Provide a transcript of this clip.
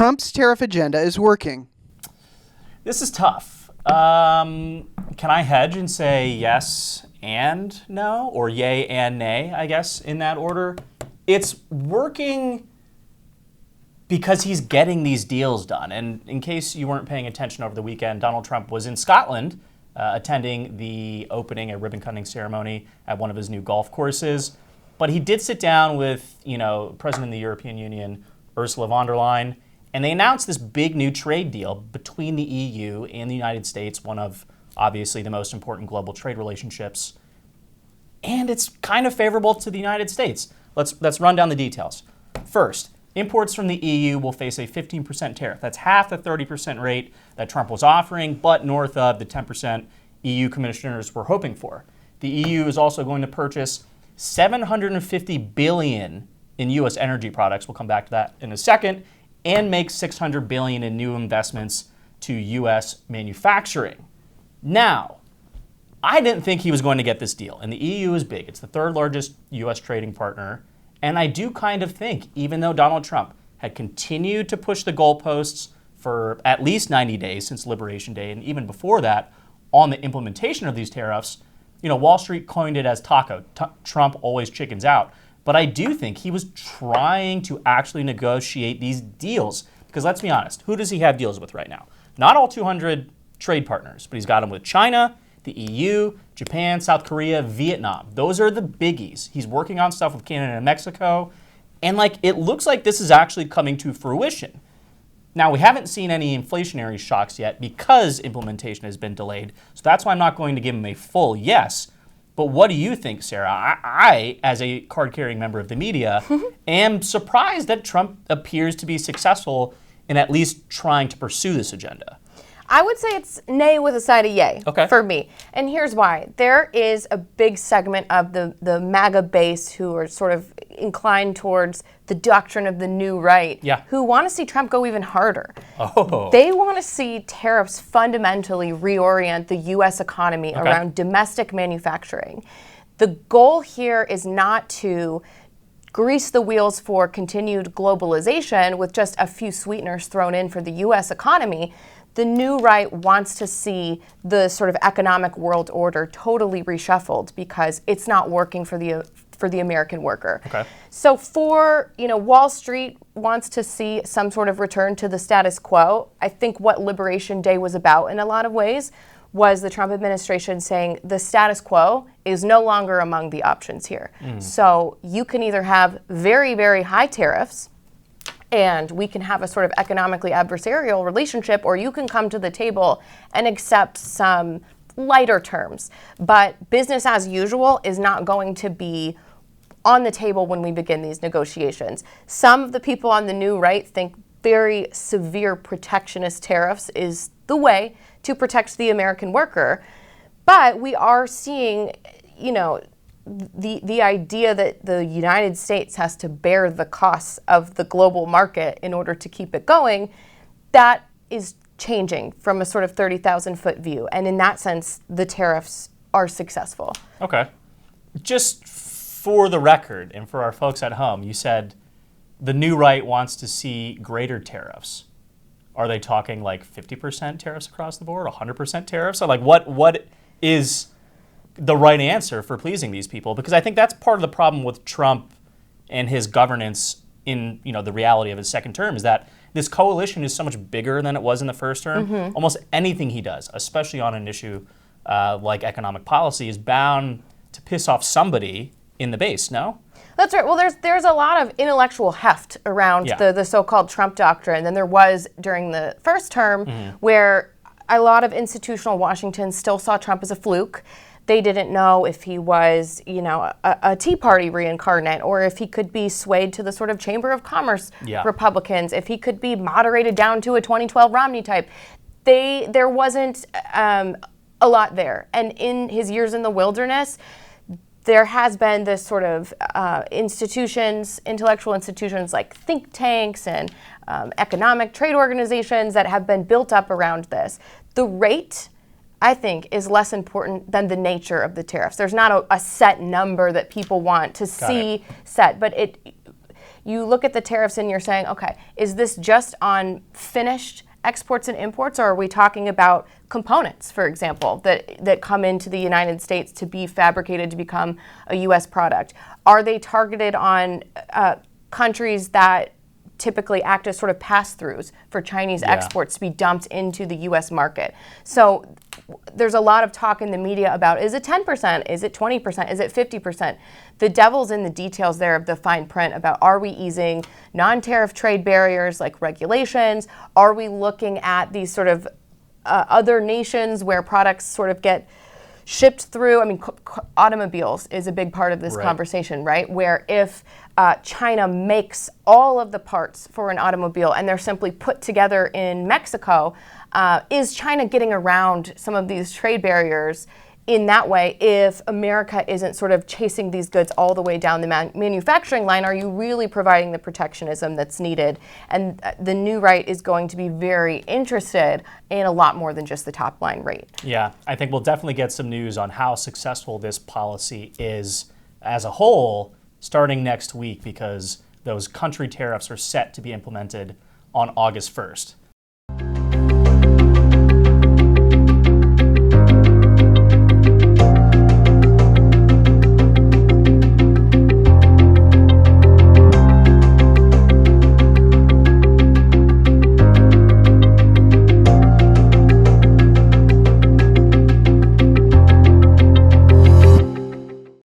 Trump's tariff agenda is working? This is tough. Can I hedge and say yes and no, or yay and nay, I guess, in that order? It's working because he's getting these deals done. And in case you weren't paying attention over the weekend, Donald Trump was in Scotland attending the opening, a ribbon-cutting ceremony at one of his new golf courses. But he did sit down with, President of the European Union, Ursula von der Leyen, and they announced this big new trade deal between the EU and the United States, one of, obviously, the most important global trade relationships. And it's kind of favorable to the United States. Let's run down the details. First, imports from the EU will face a 15% tariff. That's half the 30% rate that Trump was offering, but north of the 10% EU commissioners were hoping for. The EU is also going to purchase $750 billion in U.S. energy products. We'll come back to that in a second. And make $600 billion in new investments to U.S. manufacturing. Now, I didn't think he was going to get this deal. And the EU is big. It's the third largest U.S. trading partner. And I do kind of think, even though Donald Trump had continued to push the goalposts for at least 90 days since Liberation Day, and even before that, on the implementation of these tariffs, Wall Street coined it as taco. Trump always chickens out. But I do think he was trying to actually negotiate these deals. Because let's be honest, who does he have deals with right now? Not all 200 trade partners, but he's got them with China, the EU, Japan, South Korea, Vietnam. Those are the biggies. He's working on stuff with Canada and Mexico. And it looks like this is actually coming to fruition. Now, we haven't seen any inflationary shocks yet because implementation has been delayed. So that's why I'm not going to give him a full yes. But what do you think, Sarah? I, as a card-carrying member of the media, am surprised that Trump appears to be successful in at least trying to pursue this agenda. I would say it's nay with a side of yay for me. And here's why. There is a big segment of the MAGA base who are sort of inclined towards the doctrine of the new right, who want to see Trump go even harder. They want to see tariffs fundamentally reorient the U.S. economy around domestic manufacturing. The goal here is not to grease the wheels for continued globalization with just a few sweeteners thrown in for the U.S. economy. The new right wants to see the sort of economic world order totally reshuffled because it's not working for the American worker. So Wall Street wants to see some sort of return to the status quo. I think what Liberation Day was about in a lot of ways was the Trump administration saying the status quo is no longer among the options here. So you can either have very, very high tariffs and we can have a sort of economically adversarial relationship, or you can come to the table and accept some lighter terms. But business as usual is not going to be on the table when we begin these negotiations. Some of the people on the new right think very severe protectionist tariffs is the way to protect the American worker. But we are seeing, the idea that the United States has to bear the costs of the global market in order to keep it going, that is changing from a sort of 30,000-foot view. And in that sense, the tariffs are successful. Okay. Just for the record and for our folks at home, you said the new right wants to see greater tariffs. Are they talking 50% tariffs across the board, 100% tariffs? Or what is the right answer for pleasing these people? Because I think that's part of the problem with Trump and his governance in the reality of his second term is that this coalition is so much bigger than it was in the first term. Almost anything he does, especially on an issue like economic policy, is bound to piss off somebody in the base, no? That's right. Well, there's a lot of intellectual heft around the so-called Trump doctrine than there was during the first term, where a lot of institutional Washington still saw Trump as a fluke. They didn't know if he was, a Tea Party reincarnate, or if he could be swayed to the sort of Chamber of Commerce Republicans, if he could be moderated down to a 2012 Romney type. There wasn't a lot there. And in his years in the wilderness, there has been this sort of intellectual institutions like think tanks and economic trade organizations that have been built up around this. The rate, I think, is less important than the nature of the tariffs. There's not a set number that people want to see set, but you look at the tariffs and you're saying, okay, is this just on finished exports and imports, or are we talking about components, for example, that come into the United States to be fabricated to become a U.S. product? Are they targeted on countries that typically act as sort of pass-throughs for Chinese exports to be dumped into the U.S. market? So there's a lot of talk in the media about, is it 10%? Is it 20%? Is it 50%? The devil's in the details there of the fine print about, are we easing non-tariff trade barriers like regulations? Are we looking at these sort of other nations where products sort of get shipped through? I mean, automobiles is a big part of this conversation, right? Where if China makes all of the parts for an automobile and they're simply put together in Mexico, is China getting around some of these trade barriers in that way? If America isn't sort of chasing these goods all the way down the manufacturing line, are you really providing the protectionism that's needed? And the new right is going to be very interested in a lot more than just the top line rate. Yeah, I think we'll definitely get some news on how successful this policy is as a whole starting next week, because those country tariffs are set to be implemented on August 1st.